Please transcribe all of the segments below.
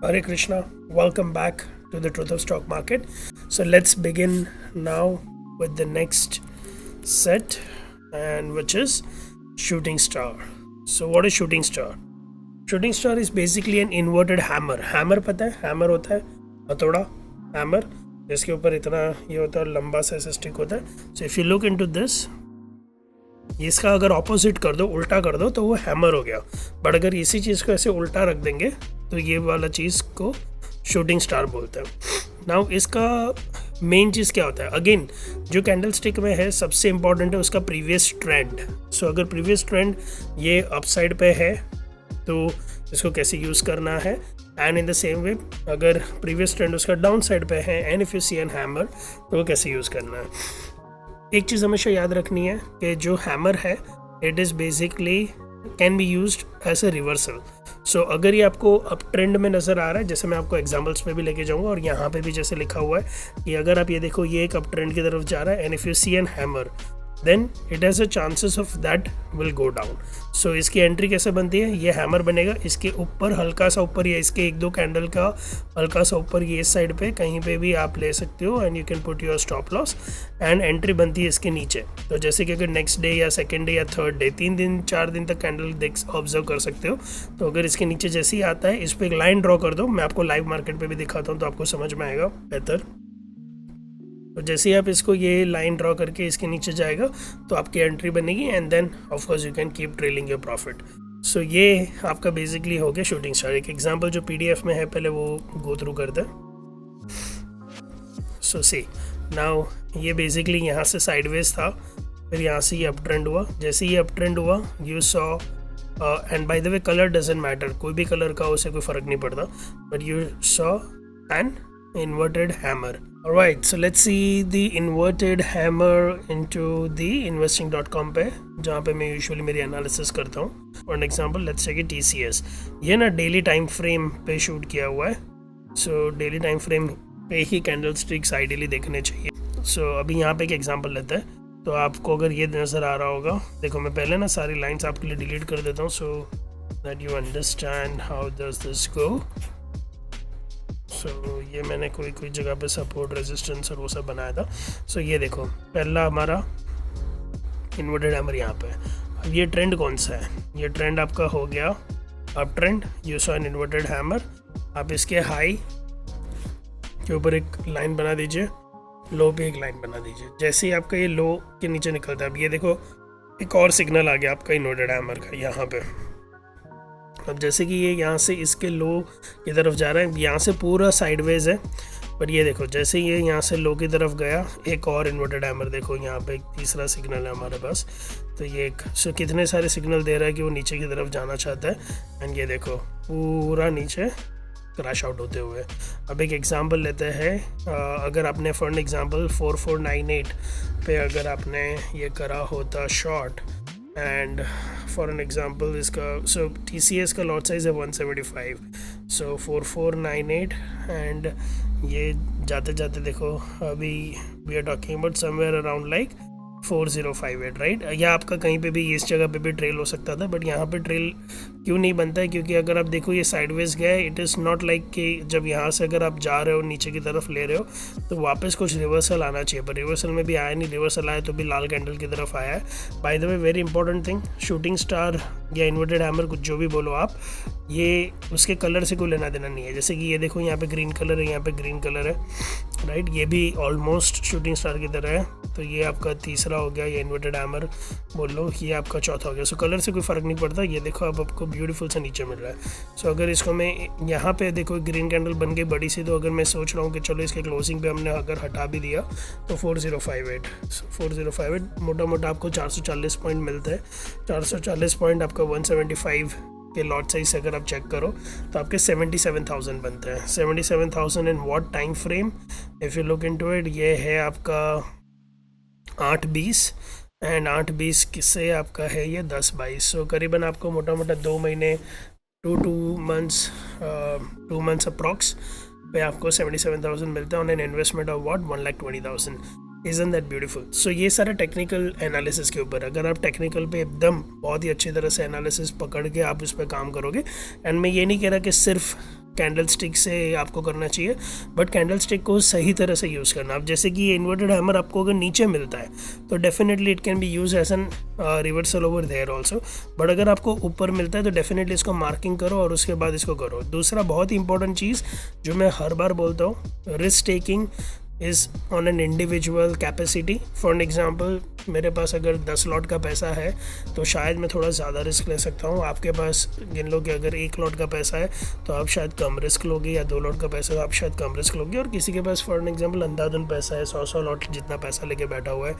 Hare Krishna, welcome back to the Truth of Stock Market. So let's begin now with the next set, and which is Shooting Star. So what is Shooting Star? Shooting Star is basically an inverted hammer. Hammer पता है? Hammer होता है हथौड़ा, hammer जिसके ऊपर इतना ये होता है, लंबा सा ऐसा स्टिक होता है. So if you look into this, इसका अगर ऑपोजिट कर दो, उल्टा कर दो, तो वो हैमर हो गया. बट अगर इसी चीज़ को ऐसे उल्टा रख देंगे तो ये वाला चीज़ को शूटिंग स्टार बोलते हैं. नाउ इसका मेन चीज़ क्या होता है? अगेन जो कैंडल स्टिक में है सबसे इम्पॉर्टेंट है उसका प्रीवियस ट्रेंड. सो अगर प्रीवियस ट्रेंड ये अप साइड पे है तो इसको कैसे यूज़ करना है, and in the same way अगर प्रीवियस ट्रेंड उसका डाउन साइड पे है and if you see an hammer तो वो कैसे यूज़ करना है. एक चीज़ हमेशा याद रखनी है कि जो हैमर है it is basically can be used as a reversal. So अगर ये आपको अप ट्रेंड में नज़र आ रहा है, जैसे मैं आपको एग्जांपल्स पे भी लेके जाऊंगा और यहाँ पे भी जैसे लिखा हुआ है कि अगर आप ये देखो ये एक अप ट्रेंड की तरफ जा रहा है and if you see an hammer then it has a chances of that will go down. So इसकी एंट्री कैसे बनती है? ये हैमर बनेगा, इसके ऊपर हल्का सा ऊपर या इसके एक दो कैंडल का हल्का सा ऊपर ये इस साइड पे कहीं पे भी आप ले सकते हो and you can put your stop loss. And entry बनती है इसके नीचे. तो जैसे कि अगर नेक्स्ट डे या सेकेंड डे या थर्ड डे 3 दिन 4 दिन तक कैंडल देख ऑब्जर्व कर सकते हो. तो अगर इसके नीचे जैसे ही आता है इस पर एक लाइन ड्रॉ कर दो. मैं आपको लाइव मार्केट पे भी दिखाता हूँ तो आपको समझ में आएगा बेहतर. तो जैसे ही आप इसको ये लाइन ड्रॉ करके इसके नीचे जाएगा तो आपकी एंट्री बनेगी and then of course you can keep trailing your profit. So ये आपका बेसिकली हो गया शूटिंग स्टार. एक एग्जांपल जो पीडीएफ में है पहले वो गो थ्रू कर दे. सो सी नाउ ये बेसिकली यहाँ से साइडवेज था, फिर यहाँ से ये अप ट्रेंड हुआ. जैसे ये अप ट्रेंड हुआ you saw and by the way colour doesn't matter, कोई भी कलर का उससे कोई फ़र्क नहीं पड़ता, but you saw an inverted hammer. Alright, so let's see the inverted hammer into the investing.com पे, जहाँ पे मैं यूजुअली मेरी एनालिसिस करता हूँ. For example let's take TCS. ये ना डेली टाइम फ्रेम पे शूट किया हुआ है. सो डेली टाइम फ्रेम पे ही कैंडल स्टिक्स आइडियली देखने चाहिए. सो अभी यहाँ पे एक एग्जांपल लेते हैं. तो आपको अगर ये नज़र आ रहा होगा, देखो मैं पहले ना सारी लाइन्स आपके लिए डिलीट कर देता हूँ so that you understand how does this go. So ये मैंने कोई जगह पे सपोर्ट रेजिस्टेंस और वो सब बनाया था. सो ये देखो पहला हमारा इन्वर्टेड हैमर यहाँ पे. अब ये ट्रेंड कौन सा है? ये ट्रेंड आपका हो गया up trend. You saw an inverted hammer. आप इसके हाई के ऊपर एक लाइन बना दीजिए, लो पे एक लाइन बना दीजिए. जैसे ही आपका ये लो के नीचे निकलता है, अब ये देखो एक और सिग्नल आ गया आपका इन्वर्टेड हैमर का यहाँ पे. अब जैसे कि ये यहाँ से इसके लो की तरफ जा रहा है, यहाँ से पूरा साइडवेज है, पर ये देखो जैसे ये यहाँ से लो की तरफ गया एक और इन्वर्टेड हैमर. देखो यहाँ पे एक तीसरा सिग्नल है हमारे पास. तो ये एक सो कितने सारे सिग्नल दे रहा है कि वो नीचे की तरफ जाना चाहता है. एंड ये देखो पूरा नीचे क्रैश आउट होते हुए. अब एक एग्जांपल लेते हैं. अगर आपने फॉर एग्जांपल 4498 पे अगर आपने ये करा होता short, and for an example इसका सो TCS का लॉट साइज है 175. सो 4498 एंड ये जाते जाते देखो अभी we are talking about somewhere around like 4058 right. या आपका कहीं पे भी इस जगह पे भी ट्रेल हो सकता था, बट यहाँ पे ट्रेल क्यों नहीं बनता है? क्योंकि अगर आप देखो ये साइडवेज गया है. इट इज़ नॉट लाइक कि जब यहाँ से अगर आप जा रहे हो नीचे की तरफ ले रहे हो तो वापस कुछ रिवर्सल आना चाहिए, पर रिवर्सल में भी आया नहीं. रिवर्सल आया तो भी लाल कैंडल की तरफ आया है. By the way very important thing, shooting star या इन्वर्टेड हैमर कुछ जो भी बोलो आप, ये उसके कलर से कोई लेना देना नहीं है. जैसे कि ये देखो यहाँ पे ग्रीन कलर है, यहाँ पे ग्रीन कलर है राइट. ये भी ऑलमोस्ट शूटिंग स्टार की तरह है. तो ये आपका तीसरा हो गया, ये इन्वर्टेड हैमर बोल लो, ये आपका चौथा हो गया. सो कलर से कोई फ़र्क नहीं पड़ता. ये देखो अब आपको ब्यूटीफुल से नीचे मिल रहा है. सो अगर इसको मैं यहाँ पे देखो ग्रीन कैंडल बन गई बड़ी सी, तो अगर मैं सोच रहा हूँ कि चलो इसके क्लोजिंग पे हमने अगर हटा भी दिया तो 4058 मोटा मोटा आपको 440 पॉइंट मिलते हैं. 440 पॉइंट आपका 175 के लॉट साइज से अगर आप चेक करो तो आपके 77,000 बनते हैं. 77,000 in what time frame? If you look into it, ये है आपका 8-20 एंड 8-20 किससे आपका है ये 10-22. सो करीबन आपको मोटा मोटा 2 महीने 2 मंथ्स अप्रॉक्स पे आपको 77,000 मिलता है on an investment of what 1,20,000. Isn't that beautiful. So ये सारा टेक्निकल एनालिसिस के ऊपर, अगर आप टेक्निकल पे एकदम बहुत ही अच्छी तरह से एनालिसिस पकड़ के आप उस पर काम करोगे, एंड मैं ये नहीं कह रहा कि सिर्फ कैंडल स्टिक से आपको करना चाहिए, बट कैंडल स्टिक को सही तरह से यूज़ करना। अब जैसे कि ये इन्वर्टेड हैमर आपको अगर नीचे मिलता है तो definitely it can be use as an reversal over there also, but अगर आपको ऊपर मिलता है तो डेफिनेटली इसको मार्किंग करो और उसके बाद इसको करो। दूसरा बहुत ही इंपॉर्टेंट चीज़ जो मैं हर बार बोलता हूँ, risk taking is on an individual capacity. For example मेरे पास अगर 10 लॉट का पैसा है तो शायद मैं थोड़ा ज़्यादा रिस्क ले सकता हूँ। आपके पास गिन लो कि अगर 1 लॉट का पैसा है तो आप शायद कम रिस्क लोगे, या 2 लॉट का पैसा है तो आप शायद कम रिस्क लोगे, और किसी के पास फॉर एग्जांपल अंधाधुन पैसा है, 100 लॉट जितना पैसा लेके बैठा हुआ है,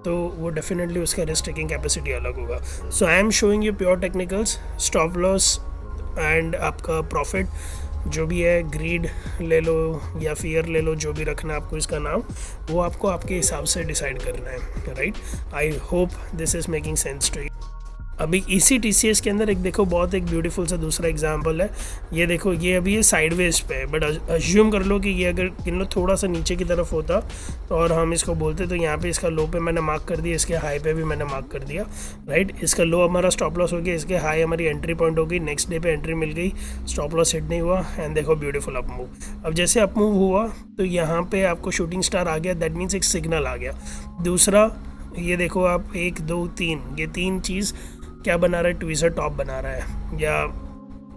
तो वो डेफिनेटली उसका रिस्क टेकिंग कैपेसिटी अलग होगा। So I am showing you pure technicals, stop loss and आपका प्रॉफिट जो भी है, ग्रीड ले लो या फियर ले लो, जो भी रखना है आपको इसका नाम, वो आपको आपके हिसाब से डिसाइड करना है, right. I hope this is making sense to you. अभी इसी TCS के अंदर एक देखो बहुत एक ब्यूटीफुल सा दूसरा एग्जांपल है। ये देखो, ये अभी ये साइडवेज पे है, बट अज्यूम कर लो कि ये अगर इन लो थोड़ा सा नीचे की तरफ होता और हम इसको बोलते, तो यहाँ पे इसका लो पे मैंने मार्क कर दिया, इसके हाई पे भी मैंने मार्क कर दिया, राइट। इसका लो हमारा स्टॉप लॉस हो गया, इसके हाई हमारी एंट्री पॉइंट हो गई, नेक्स्ट डे पे एंट्री मिल गई, स्टॉप लॉस हिट नहीं हुआ, एंड देखो ब्यूटीफुल अप मूव। अब जैसे अप मूव हुआ तो यहाँ पे आपको शूटिंग स्टार आ गया, दैट मीन्स एक सिग्नल आ गया। दूसरा ये देखो आप 1 2 3, ये 3 चीज़ क्या बना रहा है, ट्विज़र टॉप बना रहा है, या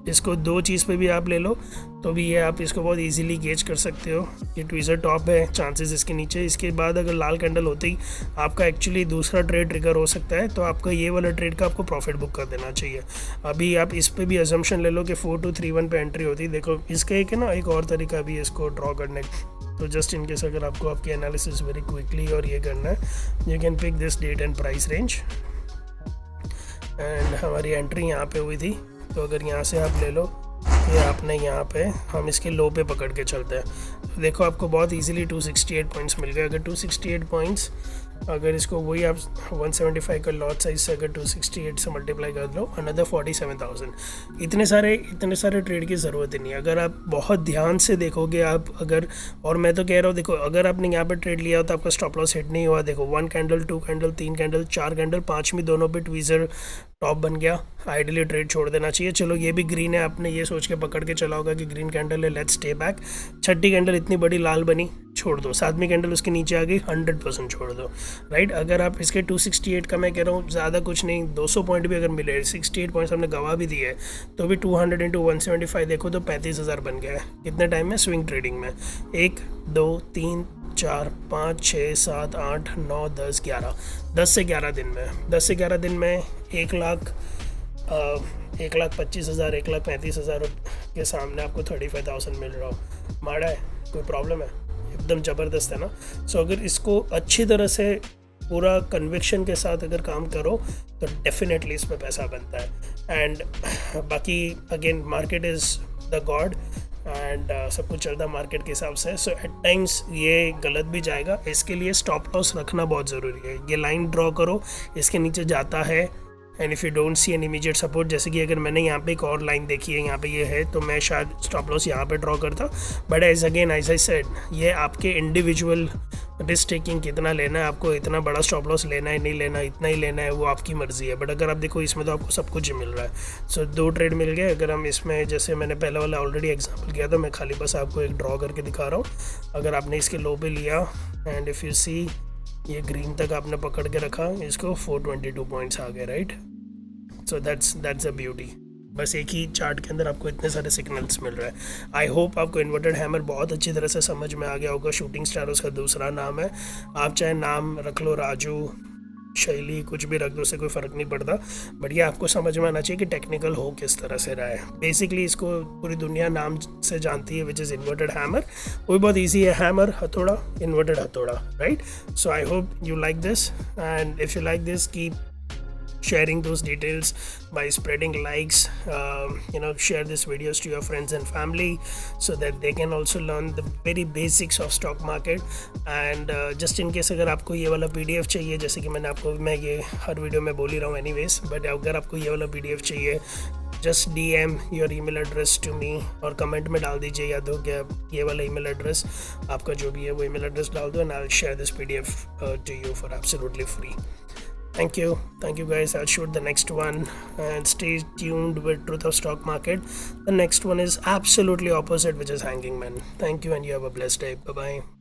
इसको 2 चीज़ पे भी आप ले लो तो भी ये आप इसको बहुत इजीली गेज कर सकते हो कि ट्विज़र टॉप है, चांसेस इसके नीचे। इसके बाद अगर लाल कैंडल होते ही आपका एक्चुअली दूसरा ट्रेड ट्रिगर हो सकता है, तो आपका ये वाला ट्रेड का आपको प्रॉफिट बुक कर देना चाहिए। अभी आप इस पे भी अजम्पशन ले लो कि 4231 पे एंट्री होती है। देखो इसका एक है ना, एक और तरीका भी है इसको ड्रॉ करने का, तो जस्ट इन केस अगर आपको आपकी एनालिसिस वेरी क्विकली और ये करना है, you can pick this date and price range, and हमारी एंट्री यहाँ पे हुई थी, तो अगर यहाँ से आप ले लो, ये आपने यहाँ पे हम इसके लो पे पकड़ के चलते हैं, तो देखो आपको बहुत इजीली 268 पॉइंट्स मिल गए। अगर 268 पॉइंट्स, अगर इसको वही आप 175 का लॉट साइज से अगर 268 से मल्टीप्लाई कर लो, अनदर 47,000। इतने सारे ट्रेड की ज़रूरत ही नहीं है अगर आप बहुत ध्यान से देखोगे आप। अगर, और मैं तो कह रहा हूँ देखो, अगर आपने यहाँ पे ट्रेड लिया हो तो आपका स्टॉप लॉस हिट नहीं हुआ, देखो 1 कैंडल 2 कैंडल 3 कैंडल 4 कैंडल 5वीं दोनों पे ट्विज़र टॉप बन गया, आइडियली ट्रेड छोड़ देना चाहिए। चलो ये भी ग्रीन है, आपने ये सोच के पकड़ के चला होगा कि ग्रीन कैंडल है, लेट्स स्टे बैक। 6ठी कैंडल इतनी बड़ी लाल बनी, छोड़ दो। 7वीं कैंडल उसके नीचे आ गई, 100% छोड़ दो, राइट। अगर आप इसके 268 का, मैं कह रहा हूँ ज़्यादा कुछ नहीं, 200 पॉइंट भी अगर मिले, 68 पॉइंट्स हमने गवा भी दिए तो भी 200 × 175 देखो तो 35,000 बन गया है। कितने टाइम में? स्विंग ट्रेडिंग में। 1 2 3 4 5 6 7 8 9 10 11, 10 से 11 दिन में, 10 से 11 दिन में 1,25,000 1,35,000 के सामने आपको 35,000 मिल रहा हो। माड़ा है, कोई प्रॉब्लम है? एकदम ज़बरदस्त है ना। सो अगर इसको अच्छी तरह से पूरा कन्विक्शन के साथ अगर काम करो तो डेफिनेटली इस पर पैसा बनता है। एंड बाकी again, market is the God and सब कुछ चलता मार्केट के हिसाब से। सो एट टाइम्स ये गलत भी जाएगा, इसके लिए स्टॉप लॉस रखना बहुत ज़रूरी है। ये लाइन ड्रॉ करो, इसके नीचे जाता है, and if you don't see an immediate support, जैसे कि अगर मैंने यहाँ पे एक और लाइन देखी है, यहाँ पे ये है, तो मैं शायद स्टॉप लॉस यहाँ पे ड्रॉ करता। बट एज आई सेड, ये आपके इंडिविजुअल रिस्क टेकिंग, कितना लेना है आपको, इतना बड़ा स्टॉप लॉस लेना है नहीं लेना, इतना ही लेना है, वो आपकी मर्ज़ी है। बट अगर आप देखो इसमें तो आपको सब कुछ मिल रहा है। सो 2 ट्रेड मिल गए। अगर हम इसमें, जैसे मैंने पहले वाला ऑलरेडी एग्जांपल किया था, मैं खाली बस आपको एक ड्रॉ करके दिखा रहा हूँ। अगर आपने इसके लो पे लिया एंड इफ़ यू सी, ये ग्रीन तक आपने पकड़ के रखा, इसको 422 पॉइंट्स आ गए, right. So that's a beauty. बस एक ही चार्ट के अंदर आपको इतने सारे सिग्नल्स मिल रहा है। आई होप आपको इन्वर्टेड हैमर बहुत अच्छी तरह से समझ में आ गया होगा। शूटिंग स्टार उसका दूसरा नाम है। आप चाहे नाम रख लो, राजू, शैली, कुछ भी रख दो, उससे कोई फ़र्क नहीं पड़ता। बट ये आपको समझ में आना चाहिए कि टेक्निकल हो किस तरह से रहा है। बेसिकली इसको पूरी दुनिया नाम से जानती है, विच इज़ इन्वर्टेड हैमर। वो भी बहुत ईजी है, हैमर हथौड़ा, इन्वर्टेड हथौड़ा, right. So I hope you like this, and if you like this, keep sharing those details by spreading likes, share these videos to your friends and family so that they can also learn the very basics of stock market. And just in case अगर आपको ये वाला PDF चाहिए, जैसे कि मैं ये हर video में बोल ही रहा हूँ anyways, बट अगर आपको ये वाला PDF चाहिए, just DM your email address to me और कमेंट में डाल दीजिए, याद हो गया ये वाला email address आपका जो भी है वो email address डाल दो, and I'll share this PDF to you for absolutely free. Thank you guys. I'll shoot the next one, and stay tuned with Truth of Stock Market. The next one is absolutely opposite, which is Hanging Man. Thank you, and you have a blessed day. Bye bye.